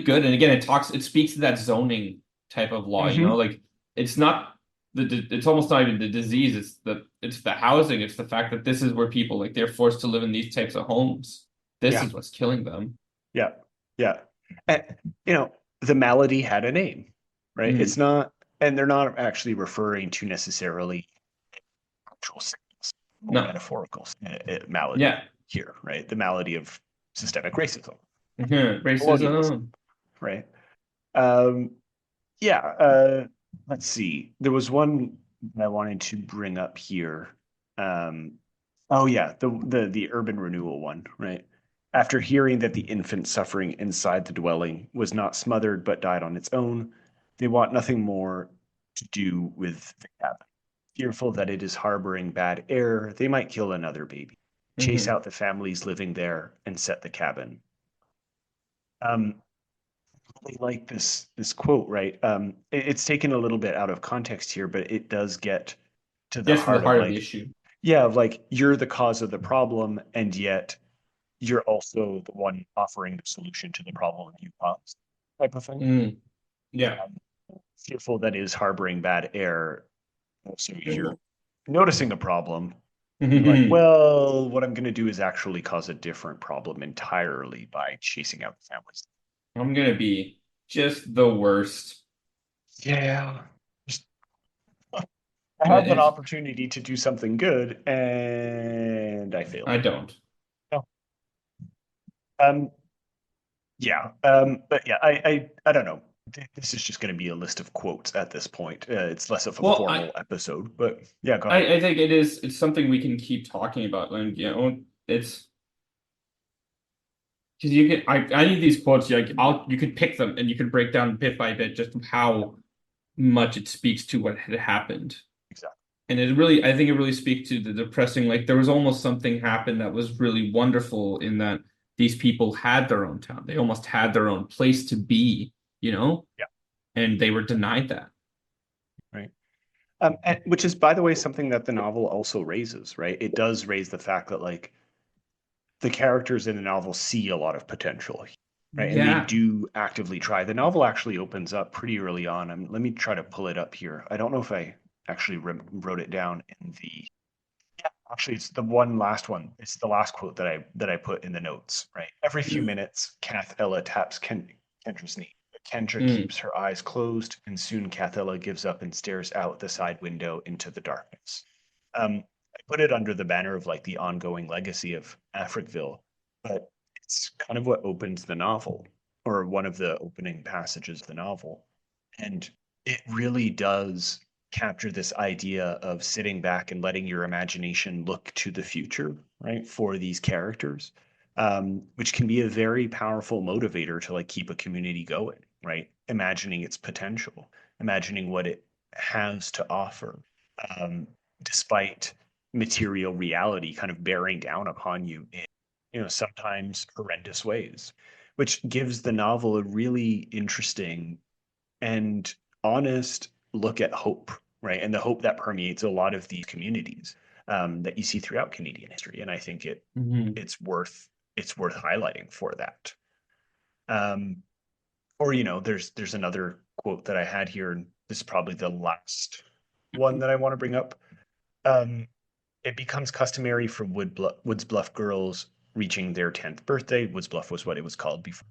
good. And again, it speaks to that zoning type of law, Mhm. like it's not it's almost not even the disease, it's the housing, it's the fact that this is where people like they're forced to live in these types of homes. This Yeah. is what's killing them. Yeah. Yeah. And the malady had a name, right? It's not, and they're not actually referring to necessarily actual sickness, No. metaphorical malady Yeah. here, right? The malady of systemic racism. Racism. Right. Yeah. Let's see. There was one that I wanted to bring up here. Oh yeah, the urban renewal one, right? After hearing that the infant suffering inside the dwelling was not smothered but died on its own, they want nothing more to do with the cabin. Fearful that it is harboring bad air, they might kill another baby, chase out the families living there, and set the cabin. Really like this quote, right? It's taken a little bit out of context here, but it does get to the Gets to the heart of heart of the like, issue. yeah, of like you're the cause of the problem, and yet you're also the one offering the solution to the problem you caused, type of thing. Yeah. Fearful that is harboring bad air. So you're noticing the problem. You're like, well, what I'm going to do is actually cause a different problem entirely by chasing out the families. I'm gonna be just the worst. Yeah. Just, I have an opportunity to do something good and I failed. I don't. No. Yeah. But yeah, I don't know. This is just going to be a list of quotes at this point. It's less of a formal episode, but yeah, go ahead. I think it's something we can keep talking about, and it's because you can. I need these quotes. You could pick them and you could break down bit by bit just how much it speaks to what had happened. Exactly. And I think it really speaks to the depressing. Like there was almost something happened that was really wonderful in that these people had their own town. They almost had their own place to be, Yeah. And they were denied that. Right. Which is, by the way, something that the novel also raises, right? It does raise the fact that like the characters in the novel see a lot of potential, right? And they do actively try. The novel actually opens up pretty early on. Let me try to pull it up here. I don't know if I actually wrote it down in the. Yeah, actually, it's the last one. It's the last quote that I put in the notes. Right. Every few minutes, Kath-Ella taps Kendra's knee. Kendra keeps her eyes closed, and soon Kath-Ella gives up and stares out the side window into the darkness. put it under the banner of like the ongoing legacy of Africville, but it's kind of what opens the novel, or one of the opening passages of the novel. And it really does capture this idea of sitting back and letting your imagination look to the future, right, for these characters, which can be a very powerful motivator to like keep a community going, right? Imagining its potential, imagining what it has to offer, despite material reality kind of bearing down upon you in, sometimes horrendous ways, which gives the novel a really interesting and honest look at hope, right? And the hope that permeates a lot of these communities, that you see throughout Canadian history. And I think it's worth highlighting for that. Or there's another quote that I had here, and this is probably the last one that I want to bring up. It becomes customary for Woods Bluff girls reaching their 10th birthday. Woods Bluff was what it was called before.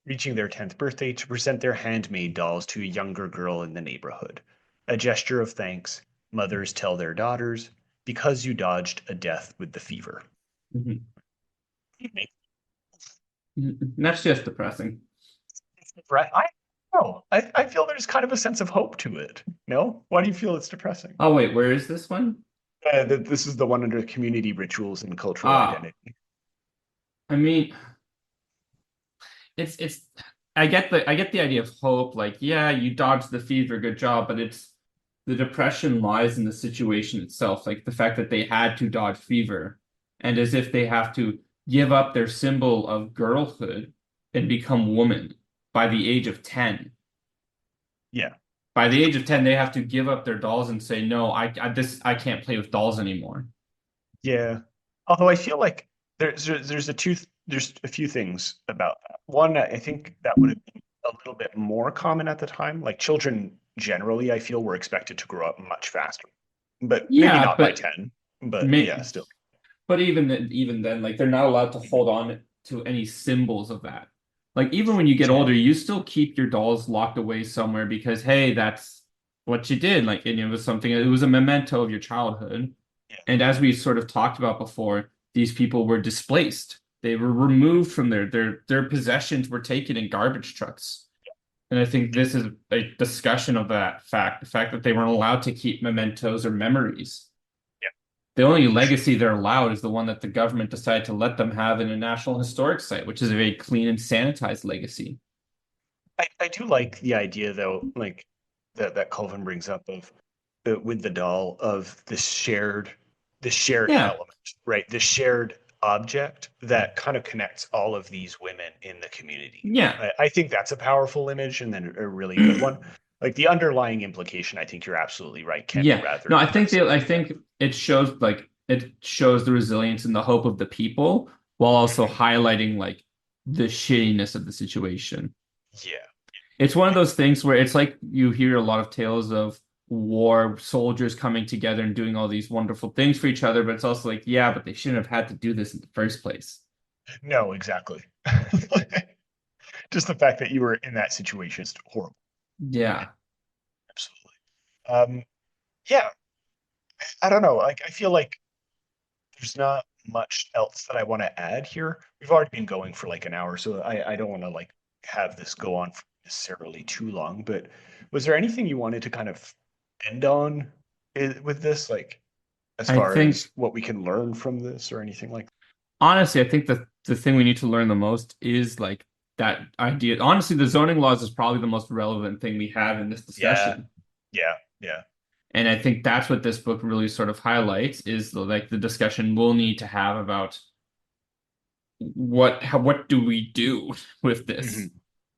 Reaching their 10th birthday to present their handmade dolls to a younger girl in the neighborhood. A gesture of thanks, mothers tell their daughters, because you dodged a death with the fever. That's just depressing. I feel there's kind of a sense of hope to it. No? Why do you feel it's depressing? Oh, wait, where is this one? This is the one under community rituals and cultural identity. I mean, it's I get the idea of hope, like, yeah, you dodged the fever, good job, but it's the depression lies in the situation itself, like the fact that they had to dodge fever, and as if they have to give up their symbol of girlhood and become woman by the age of 10. Yeah. By the age of 10, they have to give up their dolls and say, no, I can't play with dolls anymore. Yeah. Although I feel like there's a few things about that. One, I think that would have been a little bit more common at the time. Like children generally, I feel, were expected to grow up much faster. But maybe not by 10. But yeah, still. But even then, like they're not allowed to hold on to any symbols of that. Like even when you get older, you still keep your dolls locked away somewhere because, hey, that's what you did. Like, and it was a memento of your childhood. Yeah. And as we sort of talked about before, these people were displaced. They were removed from their possessions were taken in garbage trucks. Yeah. And I think this is a discussion of the fact that they weren't allowed to keep mementos or memories. The only legacy they're allowed is the one that the government decided to let them have in a National Historic Site, which is a very clean and sanitized legacy. I do like the idea, though, like that Colvin brings up of with the doll of the shared element, right? The shared object that kind of connects all of these women in the community. Yeah, I think that's a powerful image, and then a really good one. Like the underlying implication, I think you're absolutely right. Can be rather. No, I think it shows the resilience and the hope of the people while also highlighting like the shittiness of the situation. Yeah. It's one of those things where it's like you hear a lot of tales of war soldiers coming together and doing all these wonderful things for each other, but it's also like, yeah, but they shouldn't have had to do this in the first place. No, exactly. Just the fact that you were in that situation is horrible. Yeah. Absolutely. Yeah. I don't know. Like I feel like there's not much else that I want to add here. We've already been going for like an hour, so I don't want to like have this go on for necessarily too long. But was there anything you wanted to kind of end on with this, like as far as what we can learn from this or anything like that? Honestly, I think the thing we need to learn the most is like that idea. Honestly, the zoning laws is probably the most relevant thing we have in this discussion. Yeah. And I think that's what this book really sort of highlights is the discussion we'll need to have about what do we do with this? Mm-hmm.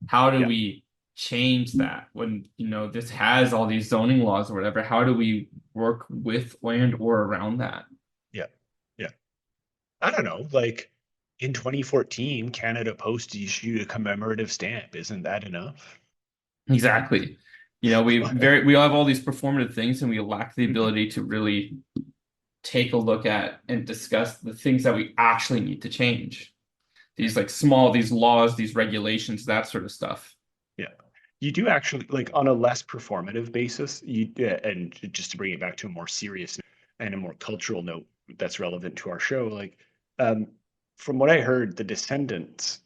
How do we change that when, this has all these zoning laws or whatever? How do we work with and or around that? Yeah. I don't know, like in 2014, Canada Post issued a commemorative stamp. Isn't that enough? Exactly. We have all these performative things and we lack the ability to really take a look at and discuss the things that we actually need to change. These like these laws, these regulations, that sort of stuff. Yeah. You do actually, like, on a less performative basis, and just to bring it back to a more serious and a more cultural note that's relevant to our show, like, um, from what I heard, the descendants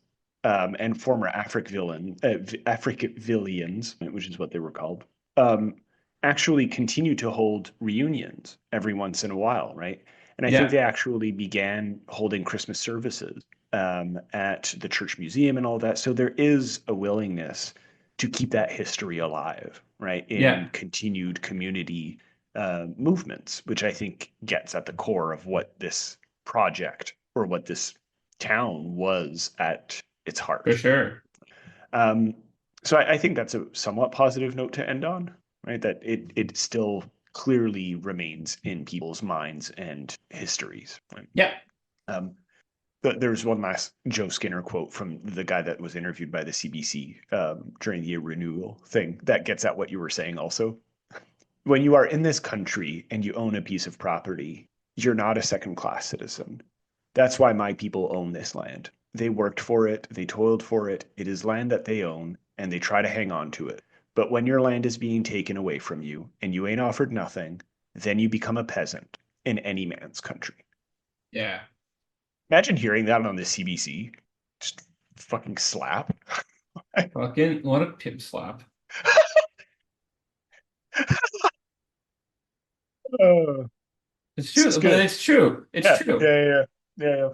and former Africavillians, which is what they were called, um, actually continue to hold reunions every once in a while, right? And I think Yeah, they actually began holding Christmas services at the church museum and all that. So there is a willingness to keep that history alive, right? yeah, In continued community movements, which I think gets at the core of what this project or what this town was at its for heart. sure. Um, so I think that's a somewhat positive note to end on, right? That it still clearly remains in people's minds and histories. Right? Yeah. Um, but there's one last Joe Skinner quote from the guy that was interviewed by the CBC during the renewal thing that gets at what you were saying also. When you are in this country and you own a piece of property, you're not a second class citizen. That's why my people own this land. They worked for it, they toiled for it. It is land that they own, and they try to hang on to it. But when your land is being taken away from you and you ain't offered nothing, then you become a peasant in any man's country. Yeah. Imagine hearing that on the CBC. Just fucking slap. Fucking what a pimp slap. Oh, It's this true, is but good. it's true. It's Yeah, true. yeah.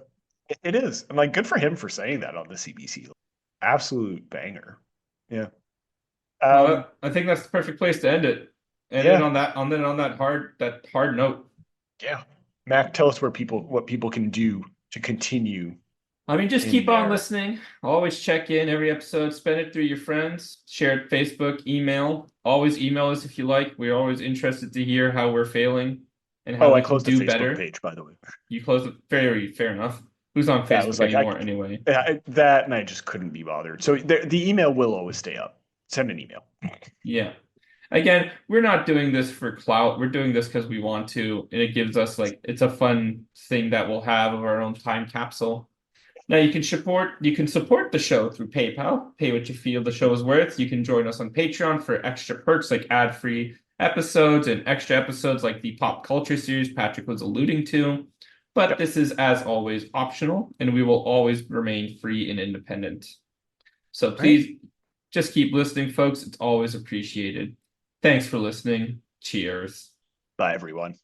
It is. I'm like, good for him for saying that on the CBC. Absolute banger. Yeah. Um, Well, I think that's the perfect place to end it. End it yeah, on that hard note. yeah. Mac, tell us what people can do to continue I mean, just in keep on there. listening. Always check in every episode. Spend it through your friends. Share it Facebook, email. Always email us if you like. We're always interested to hear how we're failing and how Oh, I we can closed the do Facebook better. page, by the way. You close it. Very fair enough. Who's on Yeah, I was Facebook like, anymore anyway? that, and I just couldn't be bothered. So the email will always stay up. Send an email. Yeah. Again, we're not doing this for clout. We're doing this because we want to, and it gives us it's a fun thing that we'll have of our own time capsule. Now you can support the show through PayPal, pay what you feel the show is worth. You can join us on Patreon for extra perks like ad-free episodes and extra episodes like the pop culture series Patrick was alluding to. But Yep. this is, as always, optional, and we will always remain free and independent. So Right. please just keep listening, folks. It's always appreciated. Thanks for listening. Cheers. Bye, everyone.